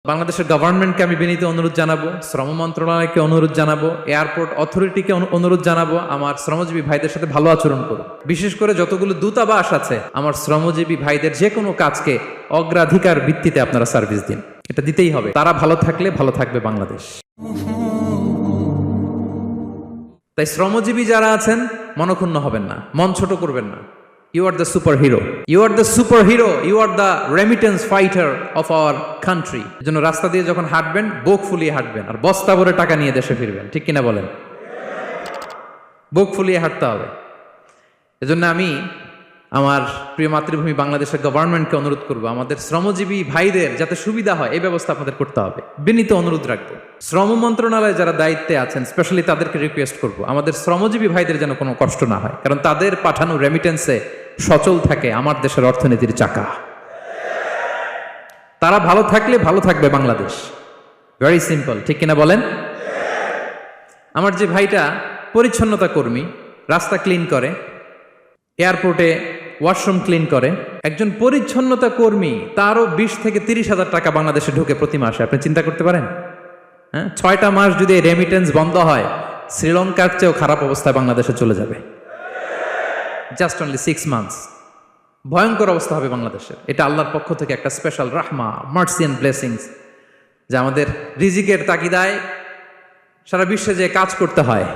বাংলাদেশের গভর্নমেন্টকে আমি বিনীত অনুরোধ জানাবো, শ্রম মন্ত্রণালয়কে অনুরোধ জানাবো, এয়ারপোর্ট অথরিটিকে অনুরোধ জানাবো, আমার শ্রমজীবী ভাইদের সাথে ভালো আচরণ করুন। বিশেষ করে যতগুলো দূতাবাস আছে, আমার শ্রমজীবী ভাইদের যে কোনো কাজকে অগ্রাধিকার ভিত্তিতে আপনারা সার্ভিস দিন। এটা দিতেই হবে। তারা ভালো থাকলে ভালো থাকবে বাংলাদেশ। তাই শ্রমজীবী যারা আছেন মনক্ষুণ্ণ হবেন না, মন ছোট করবেন না। You are the superhero. You are the superhero. You are the remittance fighter of our country. এজন্য রাস্তা দিয়ে যখন হাঁটবেন, বুক ফুলিয়ে হাঁটবেন, আর বস্তা ভরে টাকা নিয়ে দেশে ফিরবেন। ঠিক কিনা বলেন? বুক ফুলিয়ে হাঁটতে হবে। এজন্য আমি আমার প্রিয় মাতৃভূমি বাংলাদেশের গভর্নমেন্টকে অনুরোধ করবো, আমাদের শ্রমজীবী ভাইদের যাতে সুবিধা হয় এই ব্যবস্থা আপনাদের করতে হবে। বিনীত অনুরোধ রাখবো। শ্রম মন্ত্রণালয়ে যারা দায়িত্বে আছেন, স্পেশালি তাদেরকে রিকোয়েস্ট করবো, আমাদের শ্রমজীবী ভাইদের যেন কোনো কষ্ট না হয়, কারণ তাদের পাঠানো রেমিটেন্সে সচল থাকে আমার দেশের অর্থনীতির চাকা। তারা ভালো থাকলে ভালো থাকবে বাংলাদেশ। Very simple. ঠিক কিনা বলেন? আমার যে ভাইটা পরিচ্ছন্নতা কর্মী, রাস্তা ক্লিন করে, এয়ারপোর্টে ওয়াশরুম ক্লিন করে, একজন পরিচ্ছন্নতা কর্মী, তারও 20 থেকে 30 হাজার টাকা বাংলাদেশে ঢুকে প্রতি মাসে। আপনি চিন্তা করতে পারেন? হ্যাঁ, 6টা মাস যদি রেমিটেন্স বন্ধ হয়, শ্রীলঙ্কার চেয়েও খারাপ অবস্থায় বাংলাদেশে চলে যাবে। Just only 6 months. ভয়ঙ্কর অবস্থা হবে বাংলাদেশের। এটা আল্লাহর পক্ষ থেকে একটা স্পেশাল রাহমা, মার্সি এন্ড ব্লেসিংস, যে আমাদের রিজিকের তাগিদায় সারা বিশ্বে যে কাজ করতে হয়,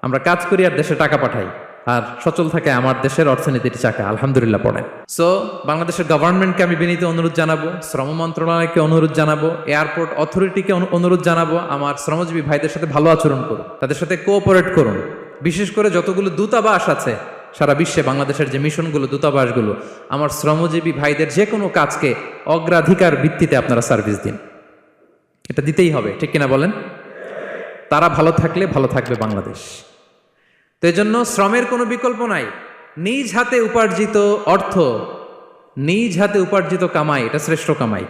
আমরা কাজ করি আর দেশে টাকা পাঠাই, আর সচল থাকে আমার দেশের অর্থনীতির চাকা। আলহামদুলিল্লাহ পড়েন। সো বাংলাদেশের গভর্নমেন্টকে আমি বিনীত অনুরোধ জানাবো, শ্রম মন্ত্রণালয়কে অনুরোধ জানাবো, এয়ারপোর্ট অথরিটিকে অনুরোধ জানাবো, আমার শ্রমজীবী ভাইদের সাথে ভালো আচরণ করুন, তাদের সাথে কোঅপারেট করুন। বিশেষ করে যতগুলো দূতাবাস আছে সারা বিশ্বে, বাংলাদেশের যে মিশনগুলো, দূতাবাসগুলো, আমার শ্রমজীবী ভাইদের যে কোনো কাজকে অগ্রাধিকার ভিত্তিতে আপনারা সার্ভিস দিন। এটা দিতেই হবে। ঠিক কিনা বলেন? তারা ভালো থাকলে ভালো থাকবে বাংলাদেশ। তো এই জন্য শ্রমের কোনো বিকল্প নাই। নিজ হাতে উপার্জিত অর্থ, নিজ হাতে উপার্জিত কামাই, এটা শ্রেষ্ঠ কামাই।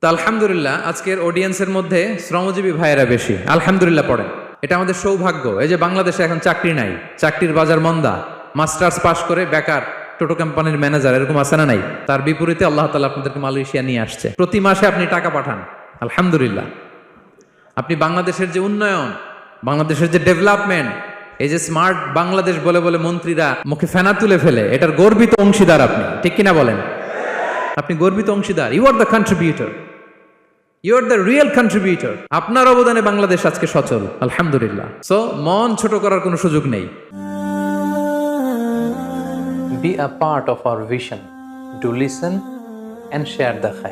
তো আলহামদুলিল্লাহ আজকের অডিয়েন্সের মধ্যে শ্রমজীবী ভাইয়েরা বেশি। আলহামদুলিল্লাহ পড়েন। এটা আমাদের সৌভাগ্য। এই যে বাংলাদেশে এখন চাকরি নাই, চাকরির বাজার মন্দা, মাস্টার্স পাস করে বেকার, টোটো কোম্পানির ম্যানেজার, এরকম আছে না নাই? তার বিপরীতে আল্লাহ তাআলা আপনাদেরকে মালয়েশিয়া নিয়ে আসছে। প্রতি মাসে আপনি টাকা পাঠান, আলহামদুলিল্লাহ। আপনি বাংলাদেশের যে উন্নয়ন, বাংলাদেশের যে ডেভেলপমেন্ট, এই যে স্মার্ট বাংলাদেশ বলে বলে মন্ত্রীরা মুখে ফেনা তুলে ফেলে, এটার গর্বিত অংশীদার আপনি। ঠিক কিনা বলেন? আপনি গর্বিত অংশীদার। You are the contributor, you are the real contributor. আপনার অবদানে বাংলাদেশ আজকে সচল, আলহামদুলিল্লাহ। সো মন ছোট করার কোনো সুযোগ নেই। Be a part of our vision. Do listen and share the khair.